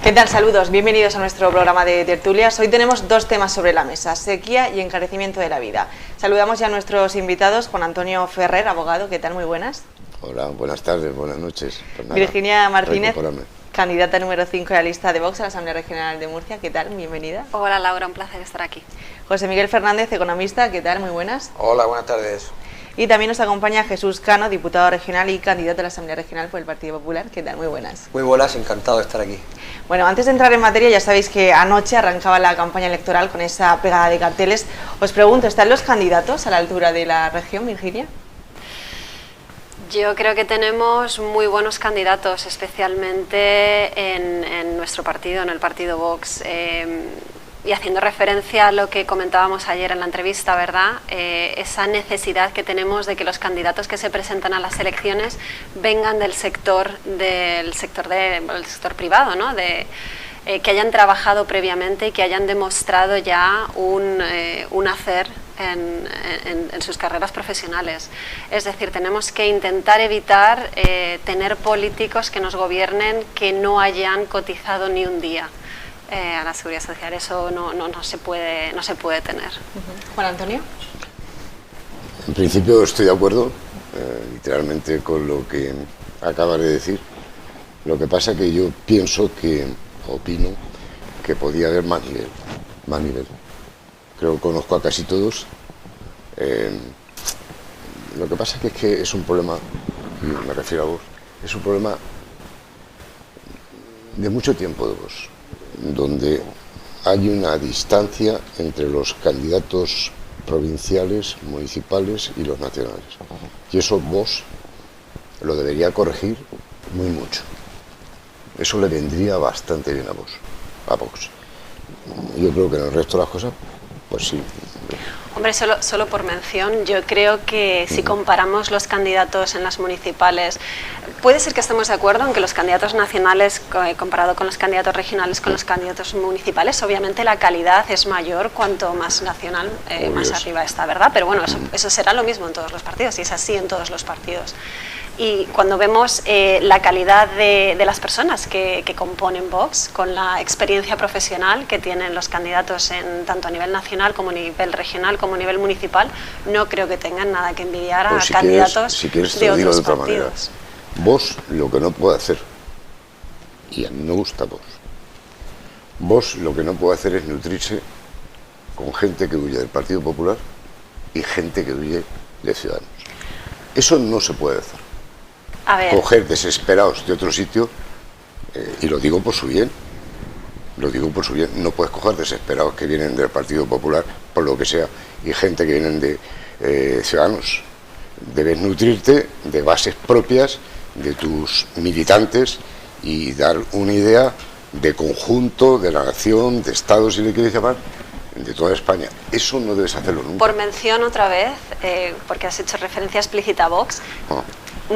¿Qué tal? Saludos, bienvenidos a nuestro programa de tertulias. Hoy tenemos dos temas sobre la mesa, sequía y encarecimiento de la vida. Saludamos ya a nuestros invitados, Juan Antonio Ferrer, abogado, ¿qué tal? Muy buenas. Hola, buenas tardes, buenas noches. Pues nada, Virginia Martínez, candidata número 5 de la lista de Vox a la Asamblea Regional de Murcia, ¿qué tal? Bienvenida. Hola Laura, un placer estar aquí. José Miguel Fernández, economista, ¿qué tal? Muy buenas. Hola, buenas tardes. Y también nos acompaña Jesús Cano, diputado regional y candidato a la Asamblea Regional por el Partido Popular. ¿Qué tal? Muy buenas. Muy buenas, encantado de estar aquí. Bueno, antes de entrar en materia, ya sabéis que anoche arrancaba la campaña electoral con esa pegada de carteles. Os pregunto, ¿están los candidatos a la altura de la región, Virginia? Yo creo que tenemos muy buenos candidatos, especialmente en nuestro partido, en el partido Vox. Y haciendo referencia a lo que comentábamos ayer en la entrevista, ¿verdad? Esa necesidad que tenemos de que los candidatos que se presentan a las elecciones vengan del sector privado, ¿no? Que hayan trabajado previamente y que hayan demostrado ya un hacer en sus carreras profesionales. Es decir, tenemos que intentar evitar tener políticos que nos gobiernen que no hayan cotizado ni un día a la Seguridad Social. Eso no se puede tener. Juan Antonio. En principio estoy de acuerdo literalmente con lo que acabas de decir. Lo que pasa que yo opino que podía haber más nivel. Creo que conozco a casi todos. Lo que pasa es que es un problema, y me refiero a vos, es un problema de mucho tiempo de vos, donde hay una distancia entre los candidatos provinciales, municipales y los nacionales. Y eso vos lo debería corregir muy mucho. Eso le vendría bastante bien a Vox. Yo creo que en el resto de las cosas, pues sí. Hombre, solo por mención, yo creo que si comparamos los candidatos en las municipales, puede ser que estemos de acuerdo en que los candidatos nacionales, comparado con los candidatos regionales, con los candidatos municipales, obviamente la calidad es mayor cuanto más nacional, más arriba está, ¿verdad? Pero bueno, eso será lo mismo en todos los partidos y es así en todos los partidos. Y cuando vemos la calidad de las personas que componen Vox, con la experiencia profesional que tienen los candidatos tanto a nivel nacional como a nivel regional como a nivel municipal, no creo que tengan nada que envidiar a candidatos de otros partidos. Vox lo que no puede hacer, y a mí me gusta Vox lo que no puede hacer es nutrirse con gente que huye del Partido Popular y gente que huye de Ciudadanos. Eso no se puede hacer. Coger desesperados de otro sitio, y lo digo por su bien, no puedes coger desesperados que vienen del Partido Popular, por lo que sea, y gente que vienen de Ciudadanos. Debes nutrirte de bases propias de tus militantes y dar una idea de conjunto, de la nación, de Estado, si le quieres llamar, de toda España. Eso no debes hacerlo nunca. Por mención otra vez, porque has hecho referencia explícita a Vox,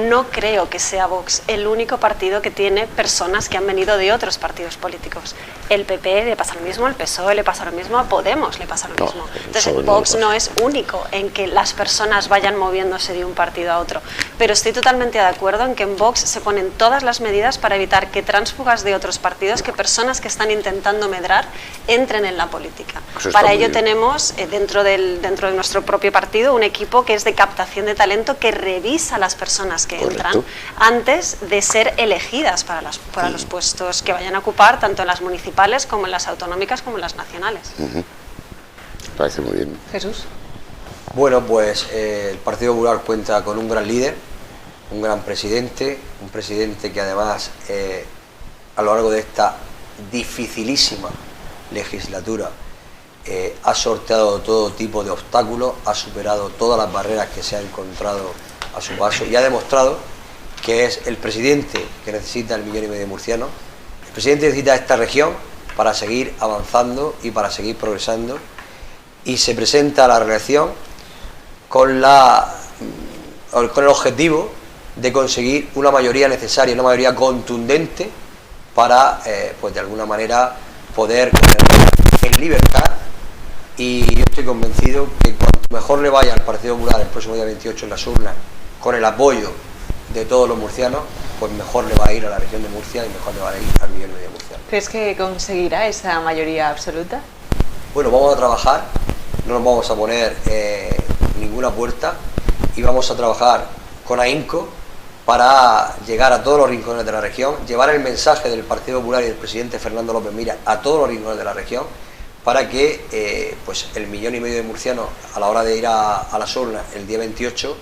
no creo que sea Vox el único partido que tiene personas que han venido de otros partidos políticos. El PP le pasa lo mismo, al PSOE le pasa lo mismo, a Podemos le pasa lo mismo. Entonces Vox no es único en que las personas vayan moviéndose de un partido a otro. Pero estoy totalmente de acuerdo en que en Vox se ponen todas las medidas para evitar que tránsfugas de otros partidos, que personas que están intentando medrar, entren en la política. Para ello tenemos dentro de nuestro propio partido un equipo que es de captación de talento, que revisa a las personas que entran antes de ser elegidas para los puestos que vayan a ocupar, tanto en las municipales como en las autonómicas como en las nacionales. Parece muy bien. Jesús. Bueno, pues el Partido Popular cuenta con un gran líder, un gran presidente, un presidente que además a lo largo de esta dificilísima legislatura ha sorteado todo tipo de obstáculos, ha superado todas las barreras que se ha encontrado a su paso y ha demostrado que es el presidente que necesita el 1,5 millón de murcianos. El presidente necesita esta región para seguir avanzando y para seguir progresando, y se presenta a la reelección con el objetivo de conseguir una mayoría necesaria, una mayoría contundente para, pues de alguna manera, poder gobernar en libertad. Y yo estoy convencido que cuanto mejor le vaya al Partido Popular el próximo día 28 en las urnas, con el apoyo de todos los murcianos, pues mejor le va a ir a la región de Murcia y mejor le va a ir al millón y medio murciano. ¿Crees que conseguirá esa mayoría absoluta? Bueno, vamos a trabajar, no nos vamos a poner ninguna puerta y vamos a trabajar con ahínco para llegar a todos los rincones de la región, llevar el mensaje del Partido Popular y del presidente Fernando López Mira a todos los rincones de la región, para que pues el millón y medio de murcianos, a la hora de ir a las urnas el día 28,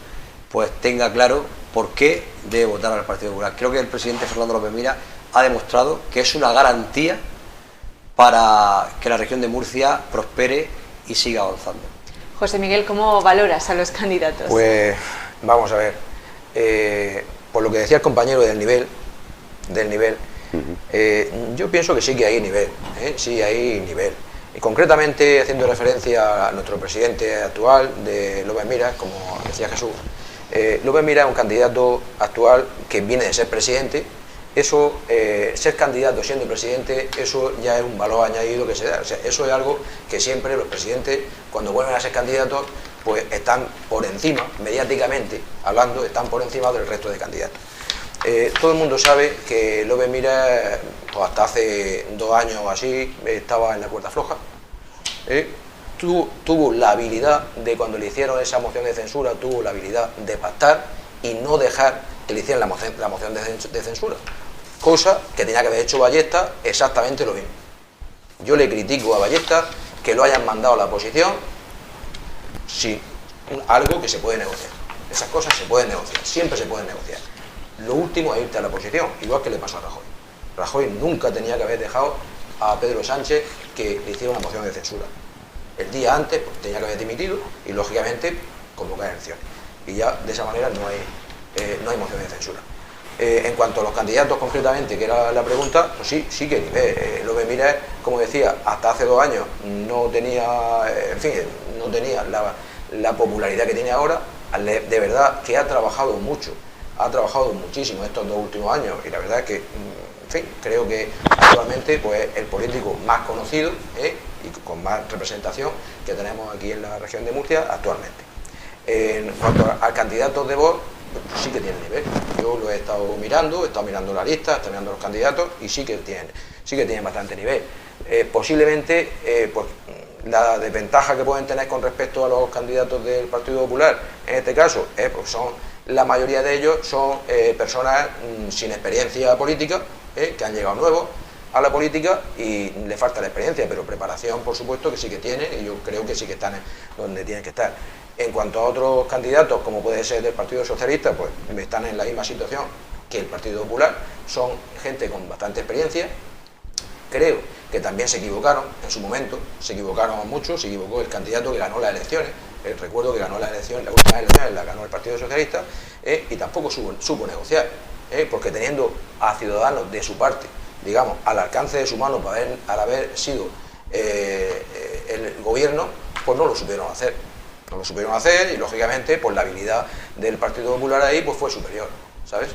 pues tenga claro por qué debe votar al Partido Popular. Creo que el presidente Fernando López Mira ha demostrado que es una garantía para que la región de Murcia prospere y siga avanzando. José Miguel, ¿cómo valoras a los candidatos? Pues vamos a ver, por lo que decía el compañero del nivel, yo pienso que sí que hay nivel, sí hay nivel. Y concretamente, haciendo referencia a nuestro presidente actual, de López Mira, como decía Jesús, López Mira es un candidato actual que viene de ser presidente. Eso, ser candidato siendo presidente, eso ya es un valor añadido que se da. O sea, eso es algo que siempre los presidentes, cuando vuelven a ser candidatos, pues están por encima, mediáticamente hablando, están por encima del resto de candidatos. Todo el mundo sabe que López Mira, pues hasta hace 2 años o así, estaba en la cuerda floja. Tuvo la habilidad de, cuando le hicieron esa moción de censura, tuvo la habilidad de pactar y no dejar que le hicieran la moción de censura. Cosa que tenía que haber hecho Ballesta exactamente lo mismo. Yo le critico a Ballesta que lo hayan mandado a la oposición sin algo que se puede negociar. Esas cosas se pueden negociar, siempre se pueden negociar. Lo último es irte a la oposición, igual que le pasó a Rajoy. Rajoy nunca tenía que haber dejado a Pedro Sánchez que le hiciera una moción de censura. El día antes pues, tenía que haber dimitido y, lógicamente, convocar elecciones. Y ya de esa manera no hay moción de censura. En cuanto a los candidatos concretamente, que era la pregunta, pues sí que nivel. López Mira, como decía, hasta hace 2 años no tenía, no tenía la popularidad que tiene ahora. De verdad que ha trabajado mucho, ha trabajado muchísimo estos 2 últimos años, y la verdad es que, en fin, creo que actualmente pues el político más conocido y con más representación que tenemos aquí en la región de Murcia actualmente. En cuanto al candidato de Vox, pues sí que tiene nivel. Yo lo he estado mirando la lista, he estado mirando los candidatos y sí que tienen bastante nivel. Posiblemente pues, la desventaja que pueden tener con respecto a los candidatos del Partido Popular, en este caso, pues la mayoría de ellos son personas sin experiencia política, que han llegado nuevos a la política y le falta la experiencia, pero preparación, por supuesto, que sí que tienen, y yo creo que sí que están donde tienen que estar. En cuanto a otros candidatos, como puede ser del Partido Socialista, pues están en la misma situación que el Partido Popular, son gente con bastante experiencia. Creo que también se equivocaron en su momento, se equivocaron mucho, se equivocó el candidato que ganó las elecciones. Recuerdo que ganó las últimas elecciones las ganó el Partido Socialista, y tampoco supo negociar, porque teniendo a Ciudadanos de su parte, digamos, al alcance de su mano al haber sido el gobierno, pues no lo supieron hacer. No lo supieron hacer y, lógicamente, pues la habilidad del Partido Popular ahí pues fue superior, ¿sabes?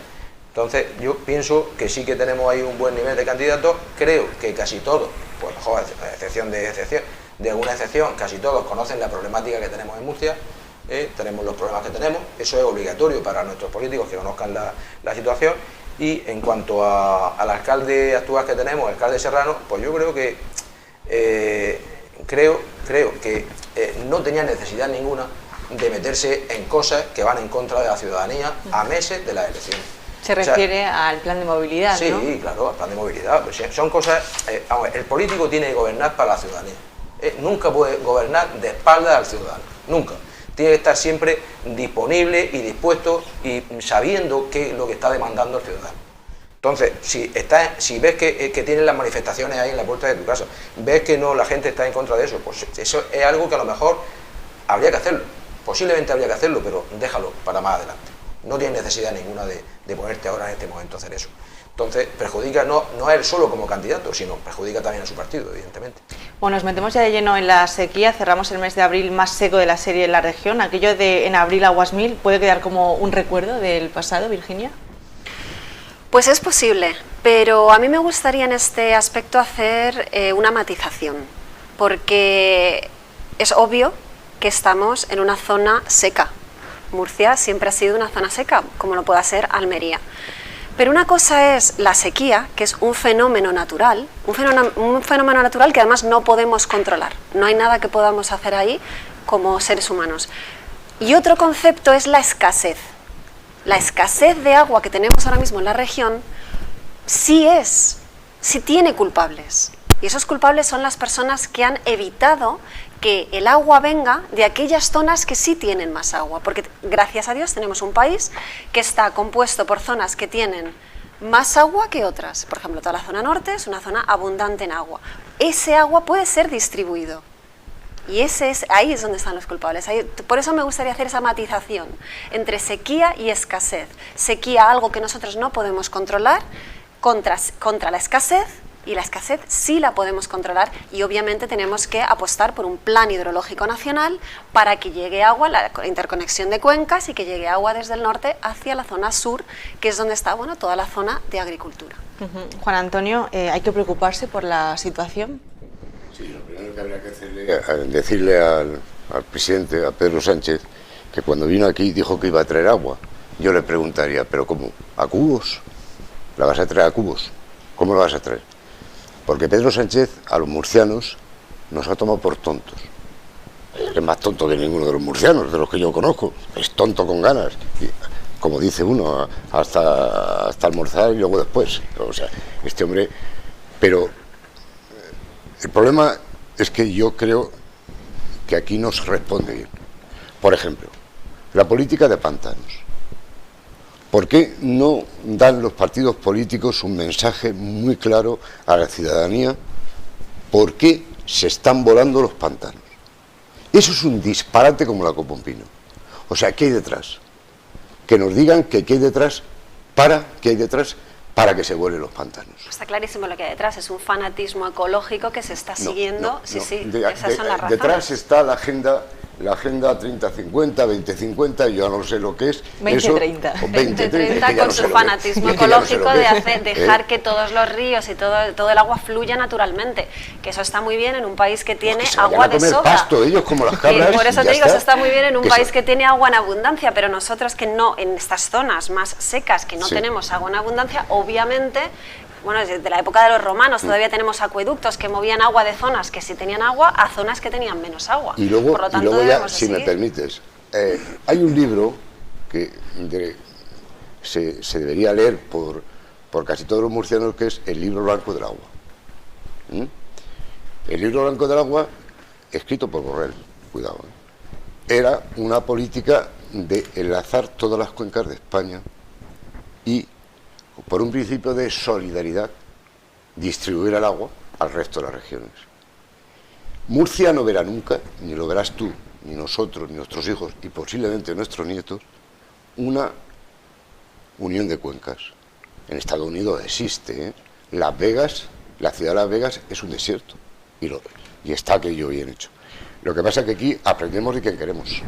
Entonces, yo pienso que sí que tenemos ahí un buen nivel de candidatos. Creo que casi todos, pues mejor, a excepción de alguna excepción, casi todos conocen la problemática que tenemos en Murcia, tenemos los problemas que tenemos. Eso es obligatorio para nuestros políticos que conozcan la situación. Y en cuanto al alcalde actual que tenemos, el alcalde Serrano, pues yo creo que no tenía necesidad ninguna de meterse en cosas que van en contra de la ciudadanía a meses de las elecciones. Se refiere al plan de movilidad, sí, ¿no? Sí, claro, al plan de movilidad. Pues son cosas... el político tiene que gobernar para la ciudadanía. Nunca puede gobernar de espaldas al ciudadano, nunca. Tiene que estar siempre disponible y dispuesto y sabiendo qué es lo que está demandando el ciudadano. Entonces, si ves que tienen las manifestaciones ahí en la puerta de tu casa, ves que no, la gente está en contra de eso, pues eso es algo que a lo mejor habría que hacerlo. Posiblemente habría que hacerlo, pero déjalo para más adelante. No tienes necesidad ninguna de ponerte ahora en este momento a hacer eso. Entonces, perjudica no a él solo como candidato, sino perjudica también a su partido, evidentemente. Bueno, nos metemos ya de lleno en la sequía. Cerramos el mes de abril más seco de la serie en la región. Aquello de en abril aguas mil, ¿puede quedar como un recuerdo del pasado, Virginia? Pues es posible, pero a mí me gustaría en este aspecto hacer una matización, porque es obvio que estamos en una zona seca, Murcia siempre ha sido una zona seca, como lo pueda ser Almería. Pero una cosa es la sequía, que es un fenómeno natural, un fenómeno natural que además no podemos controlar. No hay nada que podamos hacer ahí como seres humanos. Y otro concepto es la escasez. La escasez de agua que tenemos ahora mismo en la región sí tiene culpables. Y esos culpables son las personas que han evitado que el agua venga de aquellas zonas que sí tienen más agua, porque gracias a Dios tenemos un país que está compuesto por zonas que tienen más agua que otras. Por ejemplo, toda la zona norte es una zona abundante en agua. Ese agua puede ser distribuido y ahí es donde están los culpables. Por eso me gustaría hacer esa matización entre sequía y escasez. Sequía, algo que nosotros no podemos controlar, contra la escasez. Y la escasez sí la podemos controlar y obviamente tenemos que apostar por un plan hidrológico nacional para que llegue agua, la interconexión de cuencas y que llegue agua desde el norte hacia la zona sur, que es donde está toda la zona de agricultura. Juan Antonio, ¿hay que preocuparse por la situación? Sí, lo primero que habría que decirle al presidente, a Pedro Sánchez, que cuando vino aquí dijo que iba a traer agua. Yo le preguntaría, ¿pero cómo? ¿A cubos? ¿La vas a traer a cubos? ¿Cómo la vas a traer? Porque Pedro Sánchez a los murcianos nos ha tomado por tontos. Es más tonto que ninguno de los murcianos, de los que yo conozco. Es tonto con ganas. Y, como dice uno, hasta almorzar y luego después. O sea, este hombre... Pero el problema es que yo creo que aquí no se responde bien. Por ejemplo, la política de pantanos. ¿Por qué no dan los partidos políticos un mensaje muy claro a la ciudadanía? ¿Por qué se están volando los pantanos? Eso es un disparate como la copa un pino. O sea, ¿qué hay detrás? Que nos digan qué hay detrás para que se vuelen los pantanos. Está clarísimo lo que hay detrás, es un fanatismo ecológico que se está siguiendo. Esas son las razones. Detrás está la agenda 30-50, 20-50, yo no sé lo que es. 20-30. 20-30 con su fanatismo ecológico de dejar que todos los ríos y todo el agua fluya naturalmente. Que eso está muy bien en un país que tiene agua de sobra. Pasto, ellos como las cabras. Por eso te digo, eso está muy bien en un país que tiene agua en abundancia, pero nosotros que no, en estas zonas más secas que no tenemos agua en abundancia, obviamente... Bueno, desde la época de los romanos todavía tenemos acueductos que movían agua de zonas que sí tenían agua a zonas que tenían menos agua. Y luego, ya, si me permites, hay un libro que se debería leer por casi todos los murcianos, que es el Libro Blanco del Agua. El Libro Blanco del Agua, escrito por Borrell, cuidado, era una política de enlazar todas las cuencas de España y, por un principio de solidaridad, distribuir el agua al resto de las regiones. Murcia no verá nunca, ni lo verás tú, ni nosotros, ni nuestros hijos, y posiblemente nuestros nietos, una unión de cuencas. En Estados Unidos existe, Las Vegas, la ciudad de Las Vegas es un desierto, y está aquello bien hecho. Lo que pasa es que aquí aprendemos de quien queremos,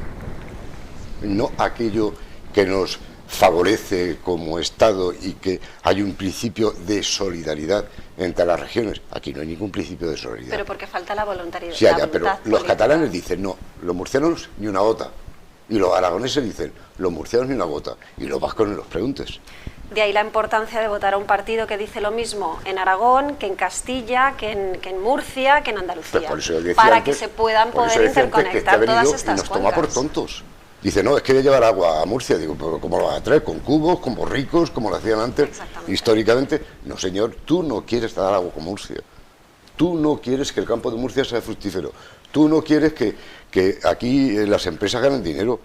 no aquello que nos favorece como Estado y que hay un principio de solidaridad entre las regiones. Aquí no hay ningún principio de solidaridad. Pero porque falta la voluntariedad. Sí, pero los catalanes dicen no, los murcianos ni una gota. Y los aragoneses dicen los murcianos ni una gota. Y los vascos ni los preguntes. De ahí la importancia de votar a un partido que dice lo mismo en Aragón, que en Castilla, que en Murcia, que en Andalucía. Para que se puedan poder interconectar todas estas cuencas. Y nos toma por tontos. Dice, no, es que voy a llevar agua a Murcia. Digo, pero ¿cómo lo van a traer? ¿Con cubos? ¿Como ricos? ¿Como lo hacían antes? Históricamente. No, señor, tú no quieres dar agua con Murcia. Tú no quieres que el campo de Murcia sea fructífero. Tú no quieres que aquí las empresas ganen dinero.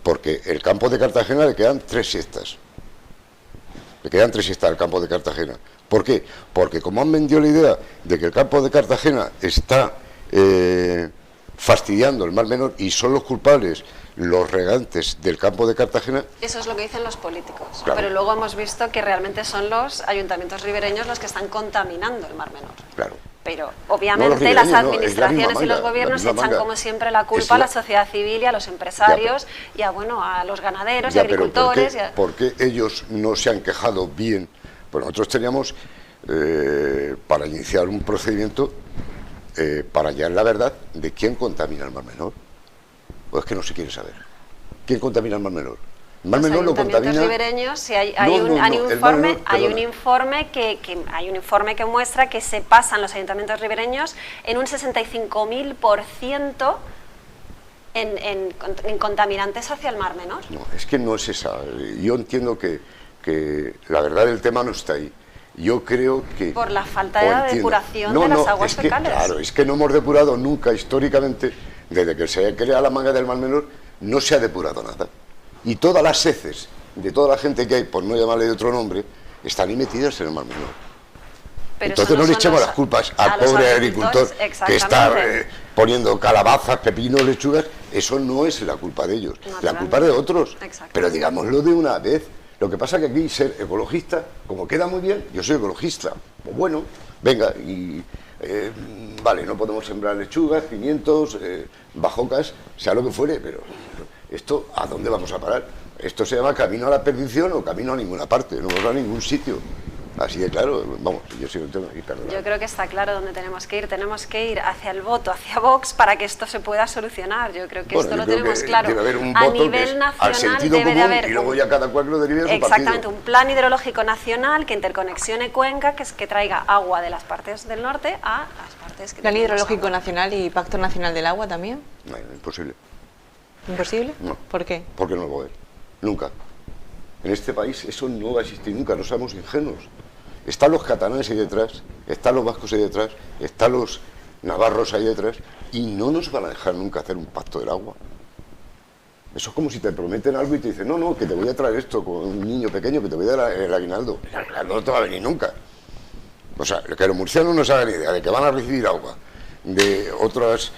Porque el campo de Cartagena le quedan 3 siestas. Le quedan 3 siestas al campo de Cartagena. ¿Por qué? Porque como han vendido la idea de que el campo de Cartagena está fastidiando el Mar Menor y son los culpables los regantes del campo de Cartagena. Eso es lo que dicen los políticos, claro. Pero luego hemos visto que realmente son los ayuntamientos ribereños los que están contaminando el Mar Menor. Claro. Pero obviamente las administraciones y los gobiernos echan como siempre la culpa a la sociedad civil y a los empresarios y a los ganaderos y agricultores. ¿Por qué ellos no se han quejado bien? Pues nosotros teníamos para iniciar un procedimiento para hallar la verdad de quién contamina el Mar Menor. Pues es que no se quiere saber. ¿quién contamina el Mar Menor? El Mar Los Menor lo ayuntamientos contamina... ribereños, sí, hay un informe que muestra que se pasan los ayuntamientos ribereños en un 65.000% en contaminantes hacia el Mar Menor. No, es que no es esa. Yo entiendo que la verdad del tema no está ahí. Yo creo que... Por la falta de depuración de las aguas fecales. Claro, es que no hemos depurado nunca, históricamente, desde que se crea la manga del Mar Menor, no se ha depurado nada. Y todas las heces de toda la gente que hay, por no llamarle de otro nombre, están ahí metidas en el Mar Menor. Pero entonces no le echemos las culpas al pobre agricultor que está poniendo calabazas, pepinos, lechugas. Eso no es la culpa de ellos, la culpa es de otros. Pero digámoslo de una vez. Lo que pasa es que aquí ser ecologista, como queda muy bien, yo soy ecologista. Pues bueno, venga, y vale, no podemos sembrar lechugas, pimientos, bajocas, sea lo que fuere, pero esto, ¿a dónde vamos a parar? Esto se llama camino a la perdición o camino a ninguna parte, no vamos a ningún sitio. Así de claro, vamos, yo sí lo tengo y perdón. Yo creo que está claro dónde tenemos que ir hacia el voto, hacia Vox, para que esto se pueda solucionar. Yo creo que esto lo tenemos claro. Debe haber un a voto nivel nacional, al sentido debe común, de haber y luego ya cada cual lo derive a su exactamente, partido. un plan hidrológico nacional que interconexione Cuenca, que traiga agua de las partes del norte a las partes que ¿Plan tenemos hidrológico agua. nacional y Pacto Nacional del Agua también? No, imposible. ¿Imposible? No. ¿Por qué? Porque no lo va a haber. Nunca. En este país eso no va a existir nunca, no seamos ingenuos. Están los catalanes ahí detrás, están los vascos ahí detrás, están los navarros ahí detrás, y no nos van a dejar nunca hacer un pacto del agua. Eso es como si te prometen algo y te dicen, no, que te voy a traer esto con un niño pequeño, que te voy a dar el aguinaldo. El aguinaldo no te va a venir nunca. O sea, que los murcianos no se hagan idea de que van a recibir agua de otras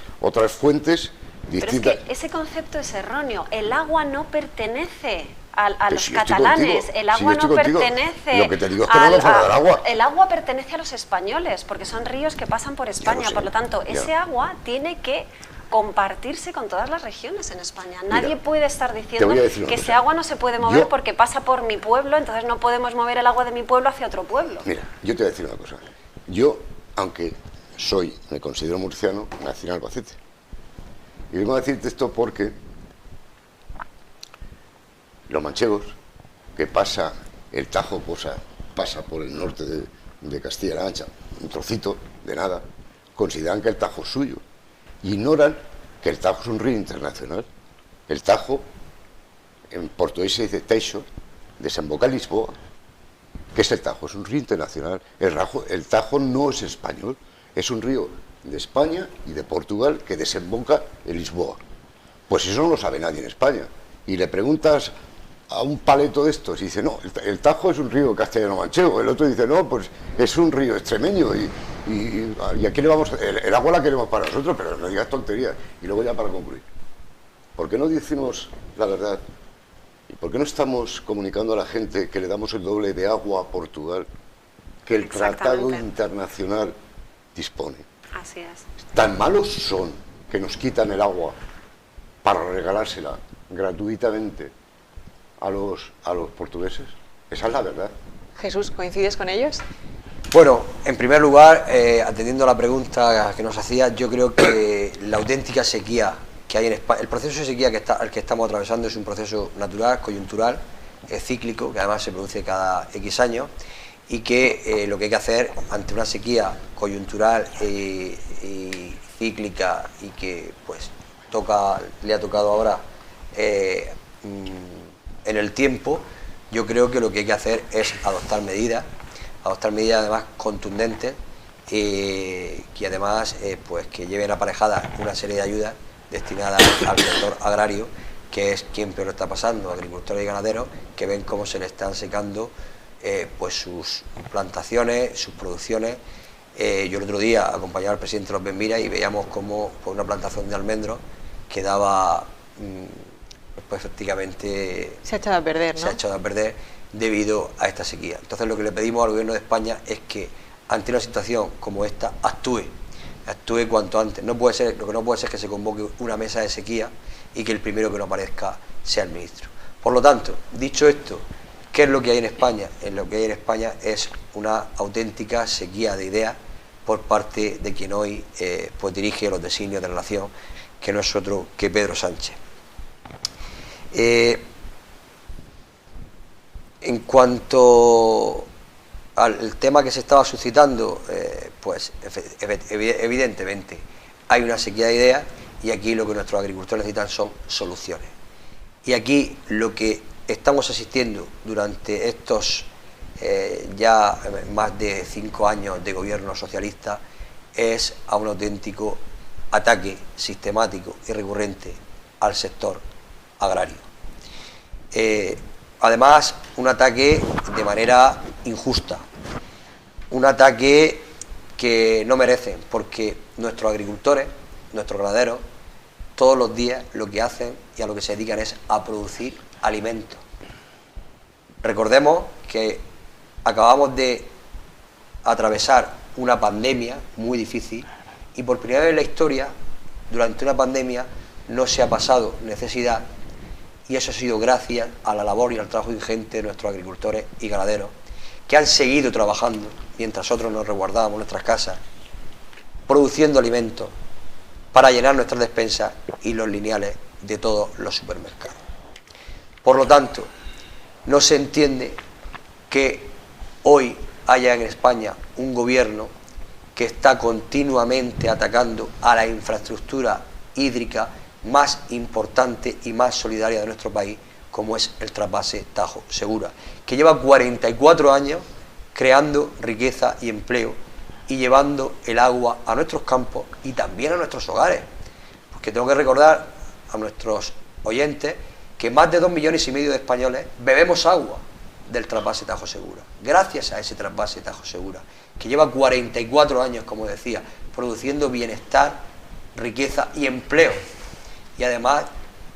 fuentes distintas. Pero es que ese concepto es erróneo. El agua no pertenece a los si yo estoy catalanes, contigo, el agua no pertenece. Lo que te digo es que no vamos a dar agua. El agua pertenece a los españoles, porque son ríos que pasan por España. sé, Por lo tanto, ya. ese agua tiene que compartirse con todas las regiones en España. Nadie puede estar diciendo que ese agua no se puede mover porque pasa por mi pueblo, entonces no podemos mover el agua de mi pueblo hacia otro pueblo. Mira, yo te voy a decir una cosa. Yo, aunque me considero murciano, nací en Albacete. Y vengo a decirte esto porque los manchegos, que el Tajo pasa por el norte de Castilla-La Mancha, un trocito de nada, consideran que el Tajo es suyo. Ignoran que el Tajo es un río internacional. El Tajo, en portugués se dice Teixo, desemboca en Lisboa. ¿Qué es el Tajo? Es un río internacional. El Tajo no es español, es un río de España y de Portugal que desemboca en Lisboa. Pues eso no lo sabe nadie en España. Y le preguntas a un paleto de estos y dice, no, el Tajo es un río castellano-manchego. El otro dice, no, pues es un río extremeño y aquí le vamos, el agua la queremos para nosotros, pero no digas tonterías. Y luego ya para concluir, ¿por qué no decimos la verdad? ¿Y por qué no estamos comunicando a la gente que le damos el doble de agua a Portugal que el tratado internacional dispone? Así es. Tan malos son que nos quitan el agua para regalársela gratuitamente a los portugueses. Esa es la verdad. Jesús, ¿coincides con ellos? Bueno, en primer lugar, atendiendo a la pregunta que nos hacía, yo creo que la auténtica sequía que hay en España, el proceso de sequía al que estamos atravesando es un proceso natural, coyuntural, cíclico, que además se produce cada X años, y que lo que hay que hacer ante una sequía coyuntural y cíclica y que pues le ha tocado ahora en el tiempo, yo creo que lo que hay que hacer es adoptar medidas además contundentes que además pues que lleven aparejadas una serie de ayudas destinadas al sector agrario, que es quien peor lo está pasando, agricultores y ganaderos, que ven cómo se le están secando pues sus plantaciones, sus producciones. Yo el otro día acompañaba al presidente de los Benmira y veíamos cómo por una plantación de almendros quedaba pues prácticamente se ha echado a perder, ¿no? Se ha echado a perder debido a esta sequía. Entonces lo que le pedimos al gobierno de España es que ante una situación como esta actúe cuanto antes. Lo que no puede ser es que se convoque una mesa de sequía y que el primero que no aparezca sea el ministro. Por lo tanto, dicho esto, ¿qué es lo que hay en España? Lo que hay en España es una auténtica sequía de ideas por parte de quien hoy pues dirige los designios de la nación, que no es otro que Pedro Sánchez. En cuanto al tema que se estaba suscitando, pues evidentemente hay una sequía de ideas y aquí lo que nuestros agricultores necesitan son soluciones. Y aquí lo que estamos asistiendo durante estos ya más de 5 años de gobierno socialista es a un auténtico ataque sistemático y recurrente al sector agrario. Además, un ataque de manera injusta, un ataque que no merecen, porque nuestros agricultores, nuestros ganaderos, todos los días lo que hacen y a lo que se dedican es a producir alimentos. Recordemos que acabamos de atravesar una pandemia muy difícil y por primera vez en la historia, durante una pandemia, no se ha pasado necesidad, y eso ha sido gracias a la labor y al trabajo ingente de nuestros agricultores y ganaderos, que han seguido trabajando mientras otros nos resguardábamos en nuestras casas, produciendo alimentos para llenar nuestras despensas y los lineales de todos los supermercados. Por lo tanto, no se entiende que hoy haya en España un gobierno que está continuamente atacando a la infraestructura hídrica más importante y más solidaria de nuestro país, como es el trasvase Tajo Segura, que lleva 44 años creando riqueza y empleo y llevando el agua a nuestros campos y también a nuestros hogares. Porque tengo que recordar a nuestros oyentes que más de 2,5 millones de españoles bebemos agua del trasvase Tajo Segura, gracias a ese trasvase Tajo Segura, que lleva 44 años, como decía, produciendo bienestar, riqueza y empleo. Y además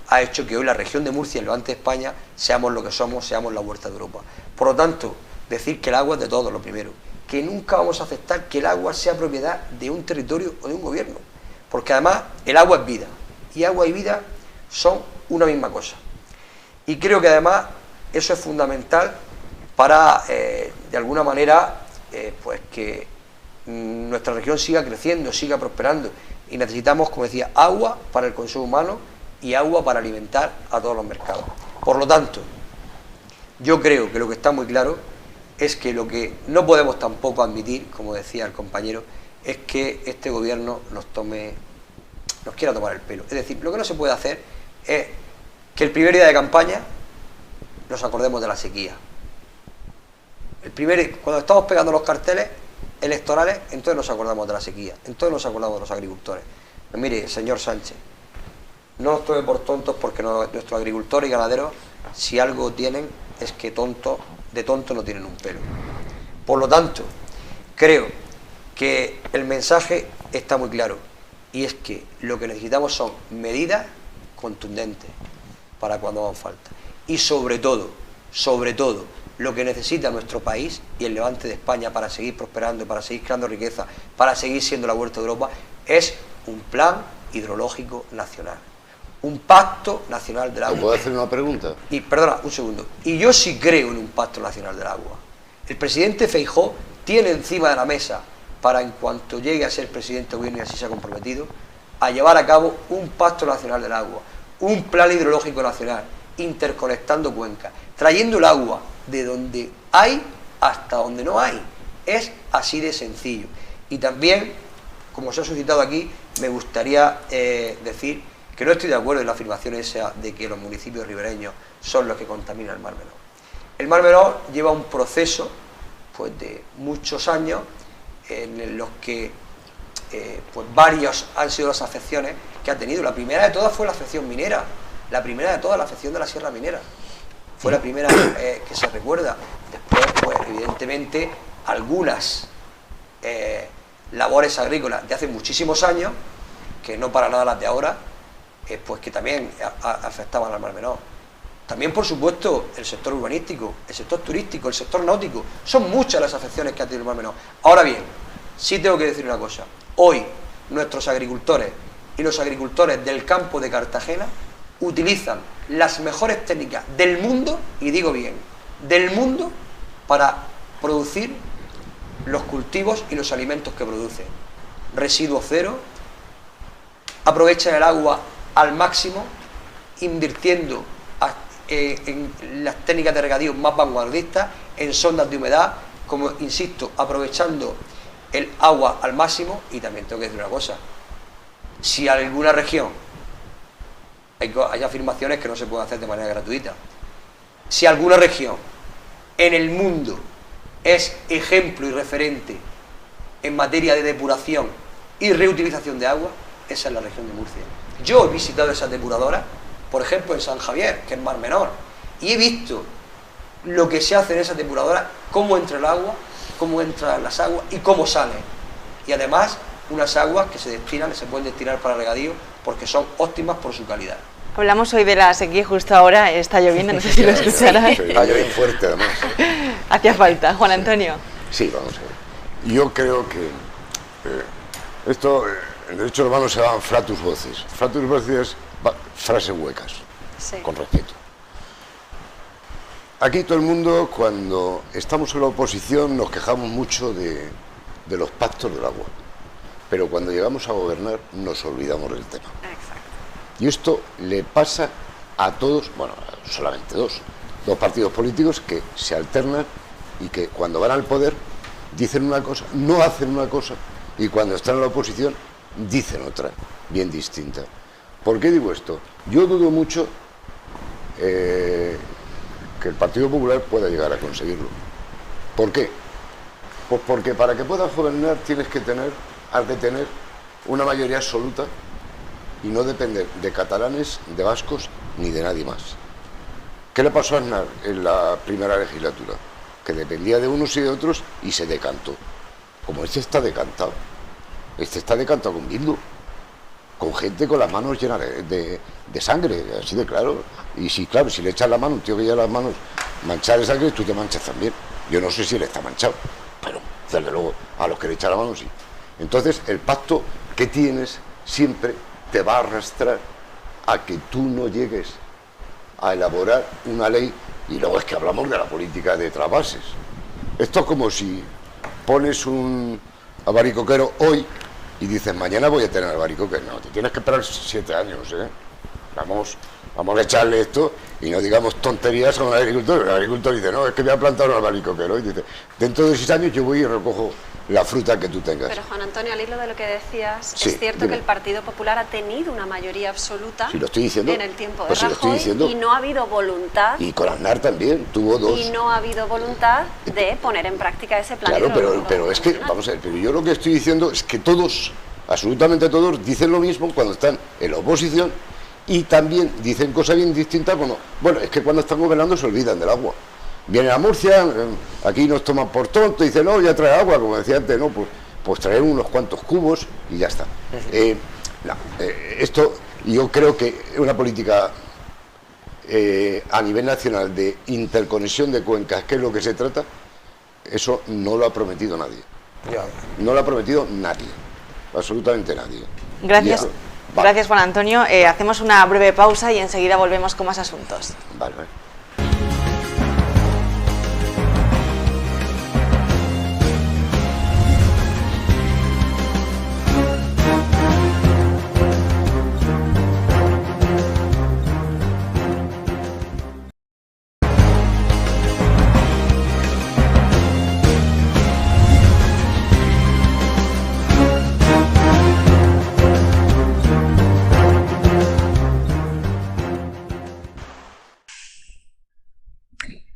ha hecho que hoy la región de Murcia y el levante de España seamos lo que somos, seamos la huerta de Europa. Por lo tanto, decir que el agua es de todos, lo primero, que nunca vamos a aceptar que el agua sea propiedad de un territorio o de un gobierno, porque además el agua es vida, y agua y vida son una misma cosa. Y creo que además eso es fundamental para, de alguna manera, pues que nuestra región siga creciendo, siga prosperando. Y necesitamos, como decía, agua para el consumo humano y agua para alimentar a todos los mercados. Por lo tanto, yo creo que lo que está muy claro es que lo que no podemos tampoco admitir, como decía el compañero, es que este gobierno nos quiera tomar el pelo. Es decir, lo que no se puede hacer es que el primer día de campaña nos acordemos de la sequía. Cuando estamos pegando los carteles electorales, entonces nos acordamos de la sequía, entonces nos acordamos de los agricultores. Pues mire, señor Sánchez, no nos tome por tontos, porque nuestros agricultores y ganaderos, si algo tienen, es que de tonto no tienen un pelo. Por lo tanto, creo que el mensaje está muy claro, y es que lo que necesitamos son medidas contundentes para cuando hagan falta. Y sobre todo, lo que necesita nuestro país y el levante de España para seguir prosperando, para seguir creando riqueza, para seguir siendo la huerta de Europa, es un plan hidrológico nacional, un pacto nacional del agua. ¿Te puedo hacer una pregunta? Y perdona, un segundo. Y yo sí creo en un pacto nacional del agua. El presidente Feijóo tiene encima de la mesa, para en cuanto llegue a ser presidente de gobierno, y así se ha comprometido, a llevar a cabo un pacto nacional del agua, un plan hidrológico nacional, interconectando cuencas, trayendo el agua de donde hay hasta donde no hay. Es así de sencillo. Y también, como se ha suscitado aquí, me gustaría decir que no estoy de acuerdo en la afirmación esa de que los municipios ribereños son los que contaminan el Mar Menor. El Mar Menor lleva un proceso, pues, de muchos años en los que pues varios han sido las afecciones que ha tenido. La primera de todas fue la afección minera, la primera de todas la afección de la Sierra Minera. Fue la primera que se recuerda. Después, pues evidentemente, algunas labores agrícolas de hace muchísimos años, que no para nada las de ahora, pues que también afectaban al Mar Menor. También, por supuesto, el sector urbanístico, el sector turístico, el sector náutico. Son muchas las afecciones que ha tenido el Mar Menor. Ahora bien, sí tengo que decir una cosa. Hoy, nuestros agricultores y los agricultores del campo de Cartagena utilizan las mejores técnicas del mundo, y digo bien, del mundo, para producir los cultivos y los alimentos que producen. Residuo cero, aprovechan el agua al máximo, invirtiendo en las técnicas de regadío más vanguardistas, en sondas de humedad, como insisto, aprovechando el agua al máximo. Y también tengo que decir una cosa: si alguna región, hay afirmaciones que no se pueden hacer de manera gratuita, si alguna región en el mundo es ejemplo y referente en materia de depuración y reutilización de agua, esa es la región de Murcia. Yo he visitado esas depuradoras, por ejemplo en San Javier, que es Mar Menor, y he visto lo que se hace en esas depuradoras, cómo entra el agua, cómo entran las aguas y cómo salen. Y además, unas aguas que se pueden destinar para regadío, porque son óptimas por su calidad. Hablamos hoy de la sequía, justo ahora está lloviendo, no sé si lo escucharás. Está lloviendo fuerte, además. Hacía falta. Juan Antonio. Sí, vamos a ver. Yo creo que esto, en derecho romano se llaman flatus voces. Flatus voces es frases huecas, Sí. con respeto. Aquí todo el mundo, cuando estamos en la oposición, nos quejamos mucho de los pactos del agua. Pero cuando llegamos a gobernar, nos olvidamos del tema. Exacto. Y esto le pasa a todos, bueno, solamente dos partidos políticos que se alternan y que cuando van al poder dicen una cosa, no hacen una cosa, y cuando están en la oposición dicen otra, bien distinta. ¿Por qué digo esto? Yo dudo mucho que el Partido Popular pueda llegar a conseguirlo. ¿Por qué? Pues porque para que puedas gobernar has de tener una mayoría absoluta y no depender de catalanes, de vascos ni de nadie más. ¿Qué le pasó a Aznar en la primera legislatura? Que dependía de unos y de otros y se decantó. Como este está decantado. Este está decantado con Bildu, con gente con las manos llenas de sangre, así de claro. Y si, claro, si le echas la mano, un tío que lleva las manos manchadas de sangre, tú te manchas también. Yo no sé si él está manchado, pero desde luego a los que le echan la mano sí. Entonces el pacto que tienes siempre te va a arrastrar a que tú no llegues a elaborar una ley. Y luego es que hablamos de la política de trasvases. Esto es como si pones un albaricoquero hoy y dices, mañana voy a tener albaricoque. No, te tienes que esperar 7 años, ¿eh? Vamos a echarle esto y no digamos tonterías con el agricultor. El agricultor dice, no, es que voy a plantar un albaricoquero. Y dice, dentro de 6 años yo voy y recojo la fruta que tú tengas. Pero Juan Antonio, al hilo de lo que decías, Sí, es cierto dime. que el Partido Popular ha tenido una mayoría absoluta Si lo estoy diciendo, en el tiempo de pues si lo estoy Rajoy diciendo. y no ha habido voluntad Y con Aznar también, tuvo 2. y no ha habido voluntad de poner en práctica ese plan. Claro, hidrológico pero es que, nacional. vamos a ver, pero yo lo que estoy diciendo es que todos, absolutamente todos, dicen lo mismo cuando están en la oposición y también dicen cosas bien distintas como, bueno, es que cuando están gobernando se olvidan del agua. Vienen a Murcia, aquí nos toman por tonto, dicen, no, ya trae agua, como decía antes, no, pues traer unos cuantos cubos y ya está. Esto yo creo que es una política a nivel nacional de interconexión de cuencas, que es lo que se trata, eso no lo ha prometido nadie. Ya. No lo ha prometido nadie, absolutamente nadie. Gracias. Y eso, vale. Gracias, Juan Antonio. Hacemos una breve pausa y enseguida volvemos con más asuntos. Vale.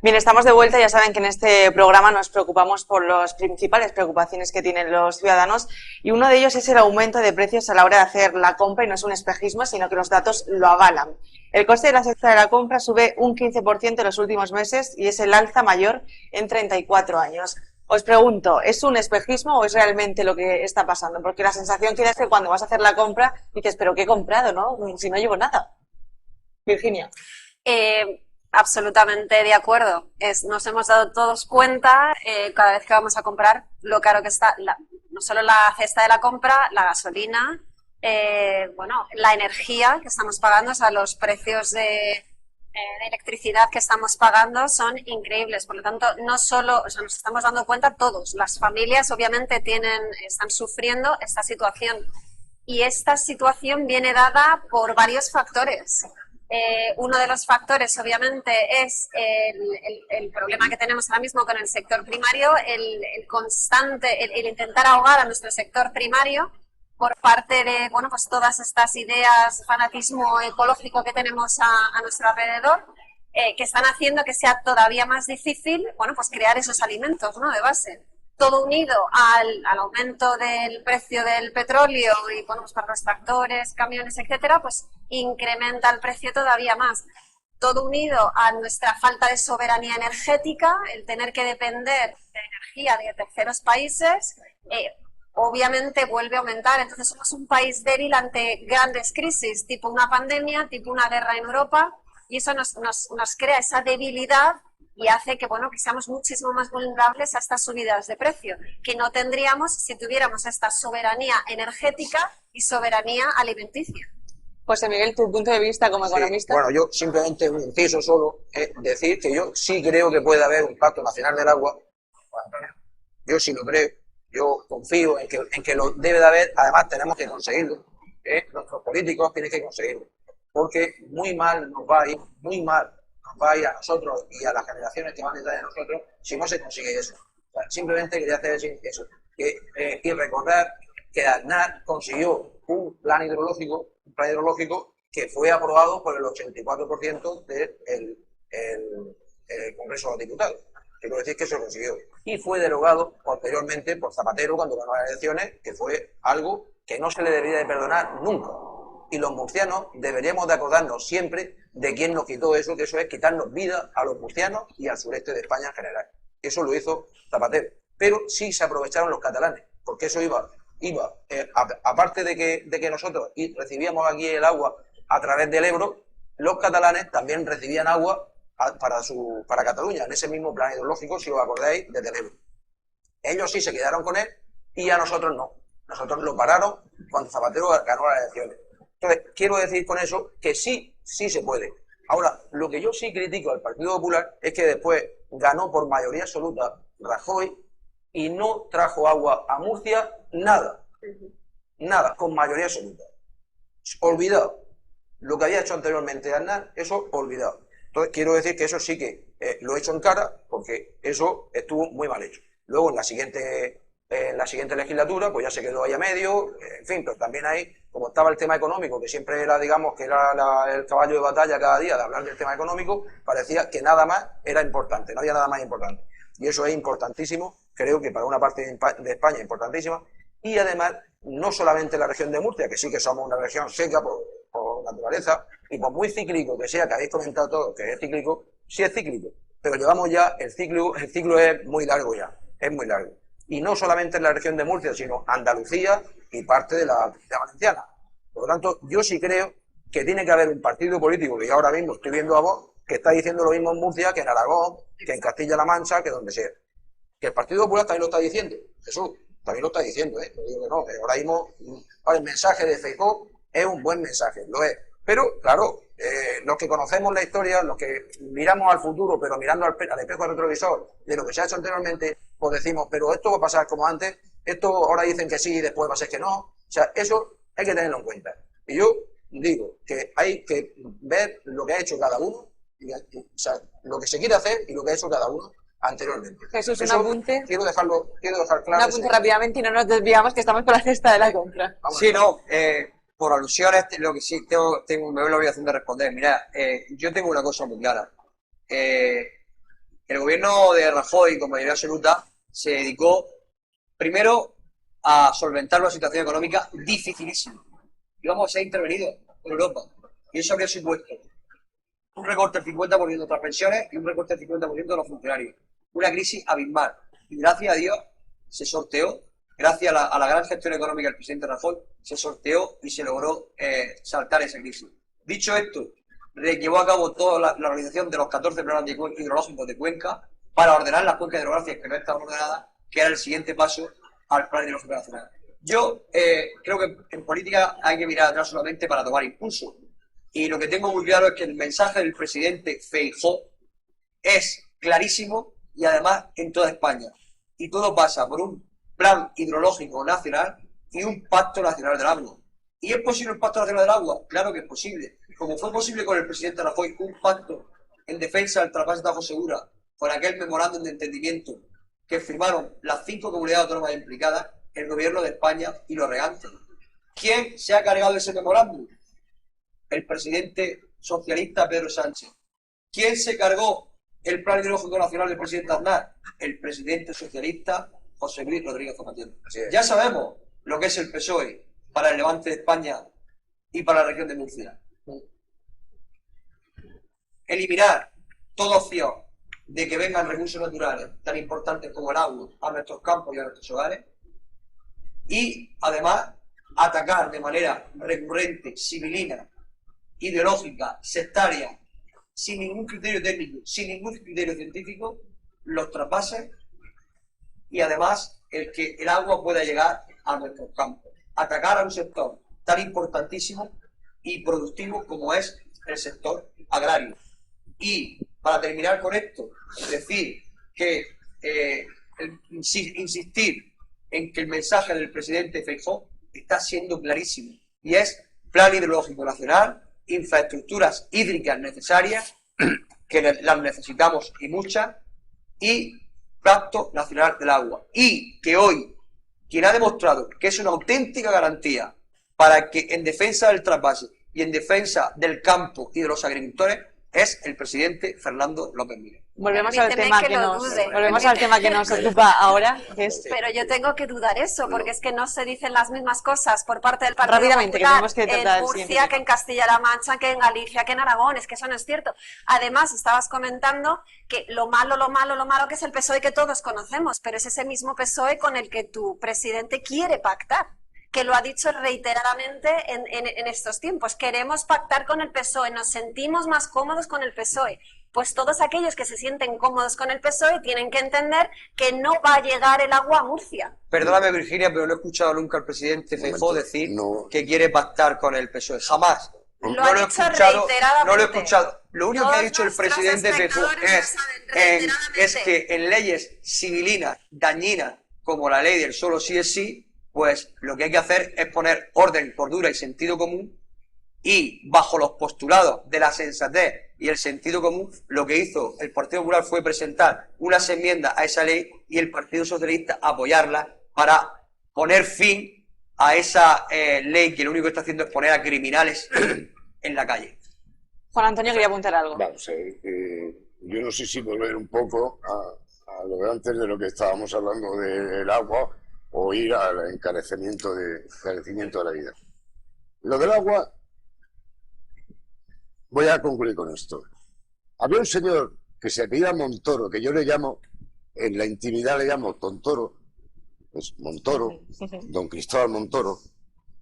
Bien, estamos de vuelta. Ya saben que en este programa nos preocupamos por las principales preocupaciones que tienen los ciudadanos y uno de ellos es el aumento de precios a la hora de hacer la compra y no es un espejismo, sino que los datos lo avalan. El coste de la cesta de la compra sube un 15% en los últimos meses y es el alza mayor en 34 años. Os pregunto, ¿es un espejismo o es realmente lo que está pasando? Porque la sensación que da es que cuando vas a hacer la compra dices, ¿pero qué he comprado, no? Si no llevo nada. Virginia. Absolutamente de acuerdo. Nos hemos dado todos cuenta cada vez que vamos a comprar lo caro que está, no solo la cesta de la compra, la gasolina, la energía que estamos pagando, o sea, los precios de electricidad que estamos pagando son increíbles. Por lo tanto, no solo, o sea, nos estamos dando cuenta todos, las familias obviamente están sufriendo esta situación y esta situación viene dada por varios factores. Uno de los factores, obviamente, es el problema que tenemos ahora mismo con el sector primario, el constante, el intentar ahogar a nuestro sector primario por parte de, bueno, pues todas estas ideas, fanatismo ecológico que tenemos a nuestro alrededor, que están haciendo que sea todavía más difícil, bueno, pues crear esos alimentos, ¿no?, de base. Todo unido al aumento del precio del petróleo y, bueno, pues para los tractores, camiones, etcétera, pues incrementa el precio todavía más. Todo unido a nuestra falta de soberanía energética, el tener que depender de energía de terceros países, obviamente vuelve a aumentar. Entonces somos un país débil ante grandes crisis, tipo una pandemia, tipo una guerra en Europa, y eso nos crea esa debilidad y hace que, bueno, que seamos muchísimo más vulnerables a estas subidas de precio, que no tendríamos si tuviéramos esta soberanía energética y soberanía alimenticia. José Miguel, tu punto de vista como economista. Bueno, yo simplemente un inciso solo es decir que yo sí creo que puede haber un pacto nacional del agua. Yo sí lo creo, yo confío en que lo debe de haber, además tenemos que conseguirlo. Nuestros políticos tienen que conseguirlo, porque muy mal nos va a ir, muy mal nos va a ir a nosotros y a las generaciones que van detrás de nosotros si no se consigue eso. O sea, simplemente quería hacer eso, y recordar que Aznar consiguió un plan hidrológico que fue aprobado por el 84% del Congreso de los Diputados. Quiero decir que se consiguió. Y fue derogado posteriormente por Zapatero cuando ganó las elecciones, que fue algo que no se le debería de perdonar nunca. Y los murcianos deberíamos de acordarnos siempre de quién nos quitó eso, que eso es quitarnos vida a los murcianos y al sureste de España en general. Eso lo hizo Zapatero. Pero sí se aprovecharon los catalanes, porque eso iba aparte de que nosotros recibíamos aquí el agua a través del Ebro, los catalanes también recibían agua para Cataluña, en ese mismo plan hidrológico, si os acordáis, desde el Ebro. Ellos sí se quedaron con él y a nosotros no. Nosotros lo pararon cuando Zapatero ganó las elecciones. Entonces, quiero decir con eso que sí se puede. Ahora, lo que yo sí critico al Partido Popular es que después ganó por mayoría absoluta Rajoy y no trajo agua a Murcia, nada, con mayoría absoluta. Olvidado. Lo que había hecho anteriormente Aznar, eso olvidado. Entonces, quiero decir que eso sí que lo he hecho en cara, porque eso estuvo muy mal hecho. Luego, en la siguiente legislatura, pues ya se quedó ahí a medio, en fin, pero también ahí, como estaba el tema económico, que siempre era, digamos, que era el caballo de batalla cada día de hablar del tema económico, parecía que nada más era importante, no había nada más importante. Y eso es importantísimo, creo que para una parte de España importantísima, y además, no solamente la región de Murcia, que sí que somos una región seca por naturaleza, y por muy cíclico que sea, que habéis comentado todo que es cíclico, sí es cíclico, pero llevamos ya, el ciclo es muy largo ya, es muy largo. Y no solamente en la región de Murcia, sino Andalucía y parte de la Valenciana. Por lo tanto, yo sí creo que tiene que haber un partido político, que yo ahora mismo estoy viendo a Vox, que está diciendo lo mismo en Murcia que en Aragón, que en Castilla-La Mancha, que donde sea. Que el Partido Popular también lo está diciendo, Jesús, también lo está diciendo, no digo que no, ahora mismo el mensaje de Feijóo es un buen mensaje, lo es. Pero, claro, los que conocemos la historia, los que miramos al futuro, pero mirando al espejo retrovisor de lo que se ha hecho anteriormente, pues decimos, pero esto va a pasar como antes, esto ahora dicen que sí y después va a ser que no. O sea, eso hay que tenerlo en cuenta. Y yo digo que hay que ver lo que ha hecho cada uno, o sea, lo que se quiere hacer y lo que ha hecho cada uno anteriormente. Jesús, eso, un apunte. Quiero dejar claro. Un apunte rápidamente y no nos desviamos, que estamos con la cesta de la compra. Sí, no, por alusiones, lo que sí me veo la obligación de responder. Mira, yo tengo una cosa muy clara. El gobierno de Rajoy, con mayoría absoluta, se dedicó primero a solventar una situación económica dificilísima. Digamos, se ha intervenido en Europa. Y eso habría supuesto un recorte del 50% de otras pensiones y un recorte del 50% de los funcionarios. Una crisis abismal. Y gracias a Dios se sorteó, gracias a la gran gestión económica del presidente Rajoy, se sorteó y se logró saltar esa crisis. Dicho esto, llevó a cabo toda la organización de los 14 programas hidrológicos de cuenca para ordenar las cuencas hidrográficas que no estaban ordenadas, que era el siguiente paso al plan hidrológico nacional. Yo creo que en política hay que mirar atrás solamente para tomar impulso. Y lo que tengo muy claro es que el mensaje del presidente Feijóo es clarísimo y además en toda España. Y todo pasa por un plan hidrológico nacional y un pacto nacional del agua. ¿Y es posible un pacto nacional del agua? Claro que es posible. Como fue posible con el presidente Rajoy un pacto en defensa del trasvase de Tajo Segura, con aquel memorándum de entendimiento que firmaron las 5 comunidades autónomas implicadas, el gobierno de España y los regantes. ¿Quién se ha cargado ese memorándum? El presidente socialista Pedro Sánchez. ¿Quién se cargó el plan hidrológico nacional del presidente Aznar? El presidente socialista José Luis Rodríguez Zapatero. Ya sabemos lo que es el PSOE para el levante de España y para la región de Murcia. Eliminar toda opción de que vengan recursos naturales tan importantes como el agua a nuestros campos y a nuestros hogares, y además atacar de manera recurrente, civilina, ideológica, sectaria, sin ningún criterio técnico, sin ningún criterio científico, los trasvases y además el que el agua pueda llegar a nuestros campos. Atacar a un sector tan importantísimo y productivo como es el sector agrario. Y para terminar con esto, decir que insistir en que el mensaje del presidente Feijóo está siendo clarísimo, y es plan hidrológico nacional, infraestructuras hídricas necesarias, que las necesitamos y muchas, y pacto nacional del agua. Y que hoy quien ha demostrado que es una auténtica garantía para que en defensa del trasvase y en defensa del campo y de los agricultores es el presidente Fernando López Miras. Volvemos al tema que nos ocupa ahora, que es... Pero yo tengo que dudar eso, porque es que no se dicen las mismas cosas por parte del Partido Rápidamente, Popular que tenemos que tratar en el Murcia, siguiente que en Castilla-La Mancha, que en Galicia, que en Aragón. Es que eso no es cierto. Además, estabas comentando que lo malo que es el PSOE que todos conocemos, pero es ese mismo PSOE con el que tu presidente quiere pactar, que lo ha dicho reiteradamente en estos tiempos. Queremos pactar con el PSOE, nos sentimos más cómodos con el PSOE. Pues todos aquellos que se sienten cómodos con el PSOE tienen que entender que no va a llegar el agua a Murcia. Perdóname, Virginia, pero no he escuchado nunca al presidente Feijóo decir que quiere pactar con el PSOE. Jamás. Lo ha dicho reiteradamente. No lo he escuchado. Lo único que ha dicho el presidente Feijóo es que en leyes civilinas dañinas como la ley del solo sí es sí, pues lo que hay que hacer es poner orden, cordura y sentido común, y bajo los postulados de la sensatez y el sentido común, lo que hizo el Partido Popular fue presentar unas enmiendas a esa ley y el Partido Socialista apoyarla para poner fin a esa ley que lo único que está haciendo es poner a criminales en la calle. Juan Antonio quería apuntar algo. Vamos a ver, yo no sé si volver un poco a lo de antes de lo que estábamos hablando del agua o ir al encarecimiento de la vida. Lo del agua, voy a concluir con esto. Había un señor que se apellida Montoro, que yo le llamo, en la intimidad le llamo Tontoro, es Montoro, don Cristóbal Montoro,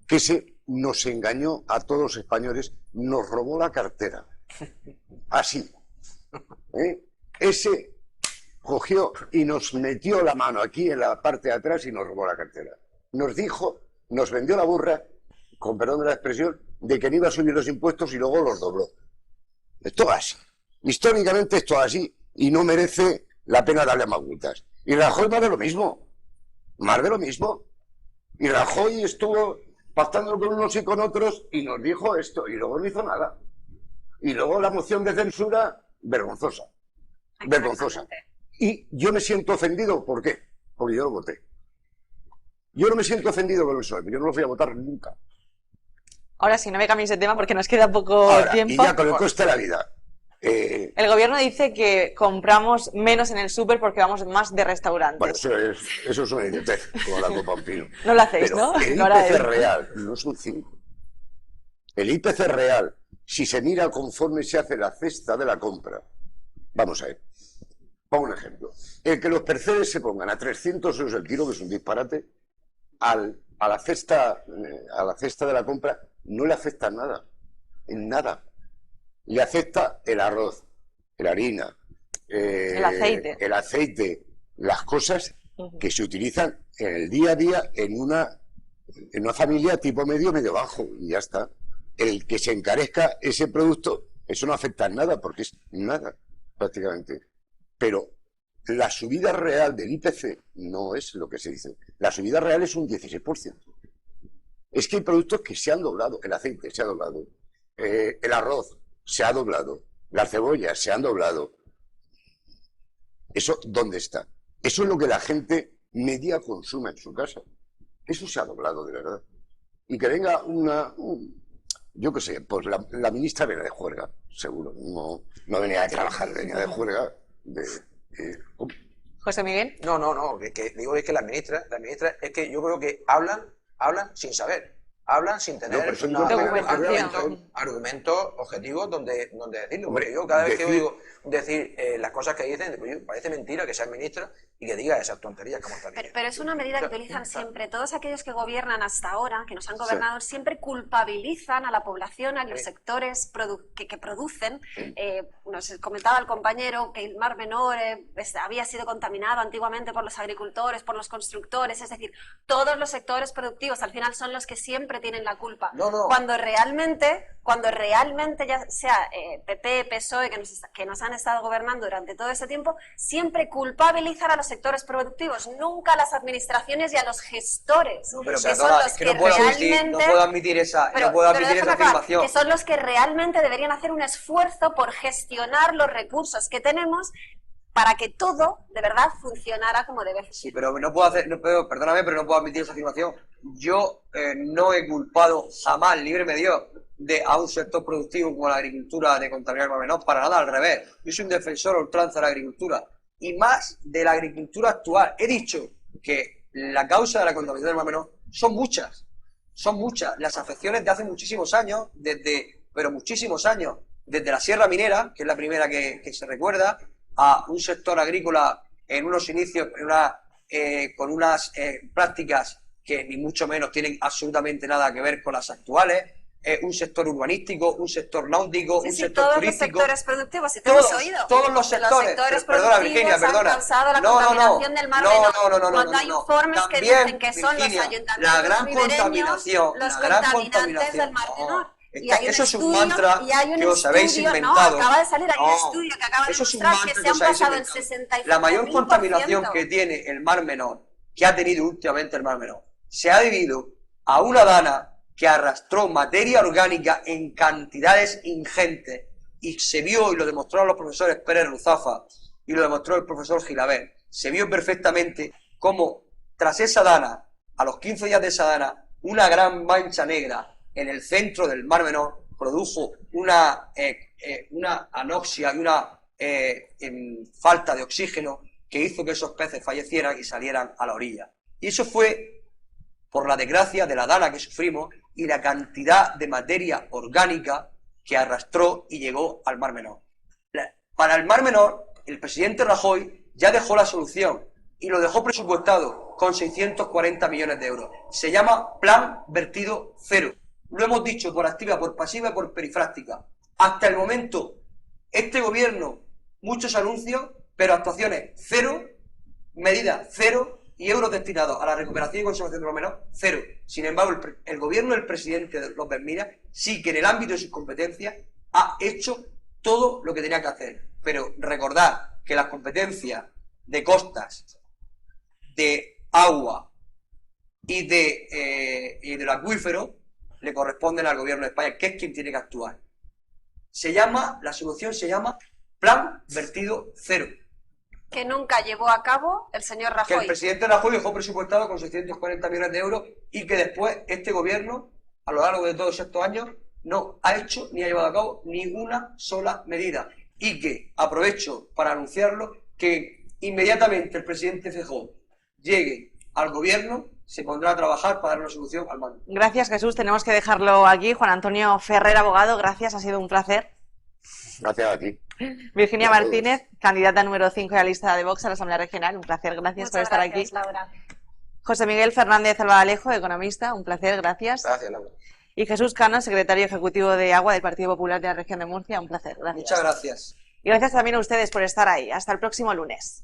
que nos engañó a todos los españoles, nos robó la cartera. Así. Ese cogió y nos metió la mano aquí en la parte de atrás y nos robó la cartera. Nos dijo, nos vendió la burra, con perdón de la expresión, de que no iba a subir los impuestos y luego los dobló. Esto es así. Históricamente esto es así y no merece la pena darle más vueltas. Y Rajoy más de lo mismo. Más de lo mismo. Y Rajoy estuvo pactando con unos y con otros y nos dijo esto y luego no hizo nada. Y luego la moción de censura, vergonzosa. Vergonzosa. Y yo me siento ofendido, ¿por qué? Porque yo lo voté. Yo no me siento ofendido con el PSOE, yo no lo voy a votar nunca. Ahora sí, no me cambies de tema porque nos queda poco tiempo. Y ya con el coste de la vida. El gobierno dice que compramos menos en el súper porque vamos más de restaurantes. Bueno, eso es una idiotez, como la copa un pino. No lo hacéis, pero ¿no? El IPC real no es un 5. El IPC real, si se mira conforme se hace la cesta de la compra, vamos a ver. Pongo un ejemplo. El que los percebes se pongan a 300 euros el kilo, que es un disparate, a la cesta de la compra no le afecta nada. En nada. Le afecta el arroz, la harina, el aceite, las cosas que se utilizan en el día a día en una familia tipo medio bajo, y ya está. El que se encarezca ese producto, eso no afecta en nada, porque es nada, prácticamente. Pero la subida real del IPC no es lo que se dice. La subida real es un 16%. Es que hay productos que se han doblado, el aceite se ha doblado, el arroz se ha doblado, las cebollas se han doblado. ¿Eso dónde está? Eso es lo que la gente media consume en su casa. Eso se ha doblado de verdad. Y que venga yo qué sé, pues la ministra viene de juerga, seguro. No venía de trabajar, venía de juerga. José Miguel. No, que digo es que la ministra es que yo creo que hablan sin saber, hablan sin tener argumentos objetivos donde decirlo. Hombre, yo cada vez que oigo decir las cosas que dicen, pues, parece mentira que sea ministra y que diga esas tonterías como están diciendo. Pero es una medida que utilizan siempre. Todos aquellos que gobiernan hasta ahora, que nos han gobernado, siempre culpabilizan a la población, a los sectores que producen. Nos comentaba el compañero que el Mar Menor había sido contaminado antiguamente por los agricultores, por los constructores, es decir, todos los sectores productivos al final son los que siempre tienen la culpa. Cuando realmente ya sea PP, PSOE, que nos han estado gobernando durante todo ese tiempo, siempre culpabilizan a los sectores productivos, nunca a las administraciones y a los gestores, que son los que realmente... No puedo admitir esa afirmación. Que son los que realmente deberían hacer un esfuerzo por gestionar los recursos que tenemos para que todo, de verdad, funcionara como debe funcionar. Sí, pero perdóname, pero no puedo admitir esa afirmación. Yo no he culpado jamás, líbreme Dios, a un sector productivo como la agricultura de contaminar el Mar Menor, para nada, al revés. Yo soy un defensor a ultranza de la agricultura, y más de la agricultura actual. He dicho que la causa de la contaminación del Mar Menor son muchas, las afecciones de hace muchísimos años, pero muchísimos años, desde la Sierra Minera, que es la primera que se recuerda, a un sector agrícola en unos inicios, con unas prácticas que ni mucho menos tienen absolutamente nada que ver con las actuales, un sector urbanístico, un sector náutico, un sector turístico. Todos los sectores productivos, si te hemos oído. Todos los sectores. Perdona, Virginia, perdona. Han causado la contaminación del Mar Menor. Cuando hay informes que dicen que son los ayuntamientos ribereños los contaminantes del Mar Menor. Eso es un mantra que os habéis inventado. Acaba de salir, hay un estudio que acaba de demostrar que se han pasado el 65%. La mayor contaminación que tiene el Mar Menor, que ha tenido últimamente el Mar Menor, se ha debido a una dana que arrastró materia orgánica en cantidades ingentes, y se vio, y lo demostraron los profesores Pérez Ruzafa y lo demostró el profesor Gilabert, se vio perfectamente cómo tras esa dana, a los 15 días de esa dana, una gran mancha negra en el centro del Mar Menor produjo una anoxia y una falta de oxígeno que hizo que esos peces fallecieran y salieran a la orilla. Y eso fue por la desgracia de la dana que sufrimos y la cantidad de materia orgánica que arrastró y llegó al Mar Menor. Para el Mar Menor, el presidente Rajoy ya dejó la solución y lo dejó presupuestado con 640 millones de euros. Se llama Plan Vertido Cero. Lo hemos dicho por activa, por pasiva y por perifrástica. Hasta el momento, este gobierno, muchos anuncios, pero actuaciones cero, medidas cero, y euros destinados a la recuperación y conservación del Mar Menor, cero. Sin embargo, el gobierno del presidente López Miras sí que en el ámbito de sus competencias ha hecho todo lo que tenía que hacer. Pero recordad que las competencias de costas, de agua y del acuífero le corresponden al gobierno de España, que es quien tiene que actuar. La solución se llama Plan Vertido Cero. Que nunca llevó a cabo el señor Rajoy. Que el presidente Rajoy dejó presupuestado con 640 millones de euros y que después este gobierno, a lo largo de todos estos años, no ha hecho ni ha llevado a cabo ninguna sola medida. Y que, aprovecho para anunciarlo, que inmediatamente el presidente Feijóo llegue al gobierno, se pondrá a trabajar para dar una solución al Mar Menor. Gracias, Jesús. Tenemos que dejarlo aquí. Juan Antonio Ferrer, abogado, gracias. Ha sido un placer. Gracias a ti. Virginia Martínez, candidata número 5 de la lista de Vox a la Asamblea Regional. Un placer. Gracias por estar aquí. Laura. José Miguel Fernández Albaladejo, economista. Un placer. Gracias. Gracias, Laura. Y Jesús Cano, secretario ejecutivo de Agua del Partido Popular de la Región de Murcia. Un placer. Gracias. Muchas gracias. Y gracias también a ustedes por estar ahí. Hasta el próximo lunes.